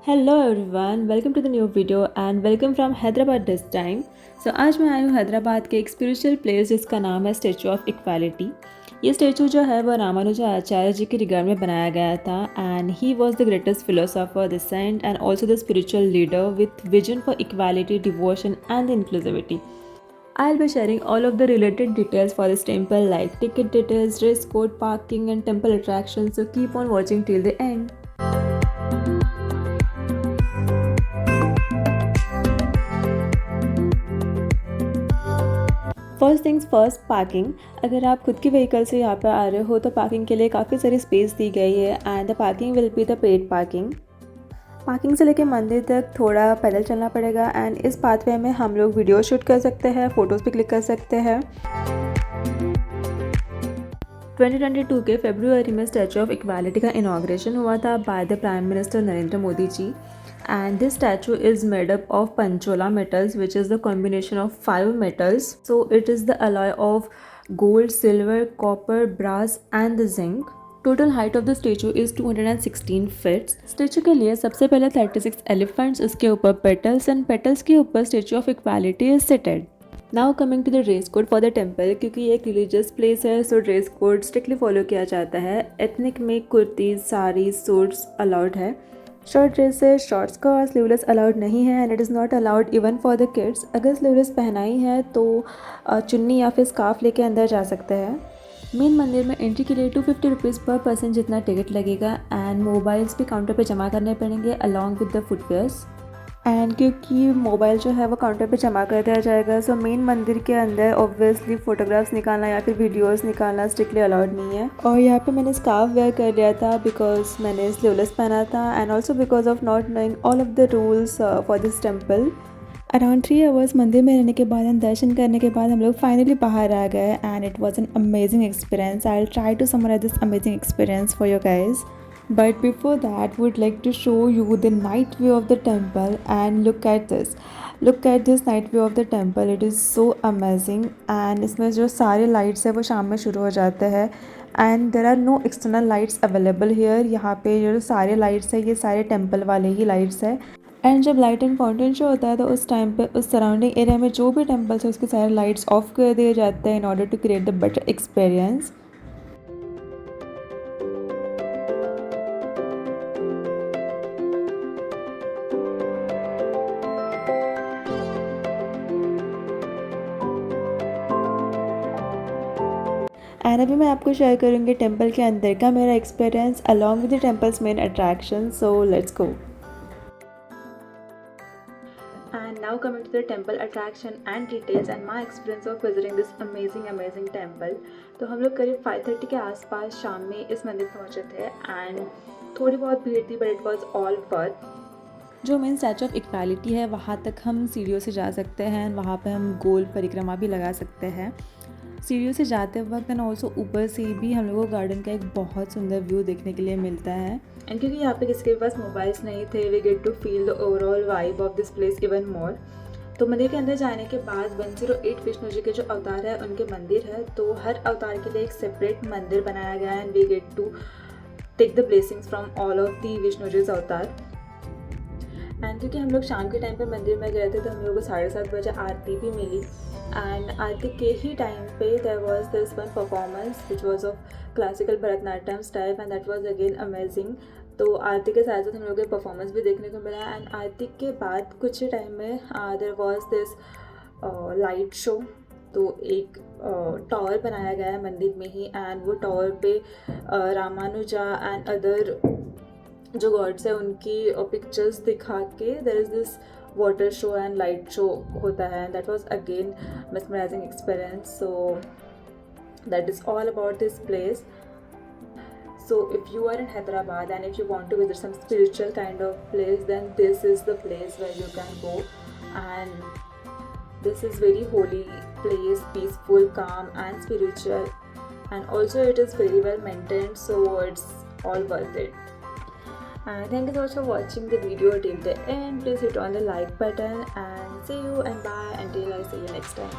Hello everyone, welcome to the new video and welcome from Hyderabad this time. आज मैं आई हूँ हैदराबाद के एक स्पिरिचुअल प्लेस जिसका नाम है स्टैचू ऑफ इक्वालिटी। ये स्टैचू जो है वो रामानुजा आचार्य जी के रिगार्ड में बनाया गया था and he was the greatest philosopher, the saint and also the spiritual leader with vision for equality, devotion and inclusivity. I'll be sharing all of the related details for this temple like ticket details, dress code, parking and temple attractions, so keep on watching till the end. First things first, parking. अगर आप खुद की vehicle से यहाँ पर आ रहे हो तो पार्किंग के लिए काफ़ी सारी स्पेस दी गई है and the parking will be the paid parking. Parking से लेके मंदिर तक थोड़ा पैदल चलना पड़ेगा एंड इस पाथवे में हम लोग वीडियो शूट कर सकते हैं, फ़ोटोज़ भी क्लिक कर सकते हैं। 2022 के फरवरी में स्टैचू ऑफ इक्वालिटी का इनाग्रेशन हुआ था by the prime minister Narendra Modi ji and this statue is made up of panchola metals, which is the combination of 5 metals, so it is the alloy of gold, silver, copper, brass and the zinc. Total height of the statue is 216 feet. Statue के लिए सबसे पहले 36 elephants, उसके ऊपर petals and petals के ऊपर statue of equality is seated. Now coming to the dress code for the temple, क्योंकि ये एक रिलीजियस प्लेस है so dress code strictly follow किया जाता है। एथनिक में कुर्ती, साड़ी, सूट्स अलाउड है। Short dresses, short skirt, sleeveless allowed नहीं है and it is not allowed even for the kids. अगर स्लीवलेस पहनाई है तो चुन्नी या फिर स्कार्फ लेके अंदर जा सकते हैं। मेन मंदिर में एंट्री के लिए 250 रुपीज़ पर पर्सन जितना टिकट लगेगा एंड मोबाइल्स भी काउंटर पे जमा करने पड़ेंगे along with the footwears. And क्योंकि मोबाइल जो है वो काउंटर पे जमा कर दिया जाएगा सो मेन मंदिर के अंदर ऑब्वियसली फ़ोटोग्राफ्स निकालना या फिर वीडियोस निकालना स्ट्रिक्टली अलाउड नहीं है। और यहाँ पे मैंने स्कार्फ वेयर कर लिया था बिकॉज मैंने स्लीवलेस पहना था and also because of not knowing all of the rules for this temple. Around 3 hours मंदिर में रहने के बाद एंड दर्शन करने के बाद हम लोग फाइनली बाहर आ गए and it was an amazing experience. I will try to summarise this amazing experience for your guys. But before that, would like to show you the night view of the temple and look at this. Look at this night view of the temple. It is so amazing and इसमें जो सारे lights है वो शाम में शुरू हो जाते हैं and there are no external lights available here. यहाँ पे जो सारे lights है ये सारे temple वाले ही lights है एंड जब लाइट एंड फाउंटेन शो होता है तो उस टाइम पे उस सराउंडिंग एरिया में जो भी टेम्पल्स है उसके सारे लाइट्स ऑफ कर दिए जाते हैं in order to create the better experience. And अभी मैं आपको शेयर करूँगी टेम्पल के अंदर का मेरा experience along with the temples main attraction, so let's go. And now coming to the temple attraction and details and my experience of visiting this amazing temple. तो हम लोग करीब 5:30 के आसपास शाम में इस मंदिर पहुँचे थे एंड थोड़ी बहुत भीड़ थी but it was all worth. जो मेन स्टैचू ऑफ इक्वालिटी है वहाँ तक हम सीढ़ियों से जा सकते हैं, वहाँ पे हम गोल परिक्रमा भी लगा सकते हैं सीढ़ियों से जाते वक्त एंड ऑल्सो ऊपर से भी हम लोगों को गार्डन का एक बहुत सुंदर व्यू देखने के लिए मिलता है। एंड क्योंकि यहाँ पे किसी के पास मोबाइल्स नहीं थे we get to feel the overall vibe of this place even more. तो मंदिर के अंदर जाने के बाद 108 विष्णु जी के जो अवतार है उनके मंदिर है, तो हर अवतार के लिए एक सेपरेट मंदिर बनाया गया है and we get to take the blessings from all of the Vishnu ji's avatar. And क्योंकि हम लोग शाम के टाइम पे मंदिर में गए थे तो हम लोगों को 7:30 बजे आरती भी मिली एंड आरती के ही टाइम पे there was this one performance which was of classical Bharatanatyam style and that was again amazing. तो आरती के साथ साथ हम लोगों को परफॉर्मेंस भी देखने को मिला एंड आरती के बाद कुछ ही टाइम में there was this light show. तो एक टावर बनाया गया है मंदिर में ही एंड वो टावर पे रामानुजा एंड अदर जो गॉड्स है उनकी पिक्चर्स दिखा के there is this water show and light show होता है and that was again mesmerizing experience. So that is all about this place. So if you are in Hyderabad and if you want to visit some spiritual kind of place, then this is the place where you can go, and this is very holy place, peaceful, calm and spiritual, and also it is very well maintained, so it's all worth it. Thank you so much for watching the video till the end. Please hit on the like button and see you and bye until I see you next time.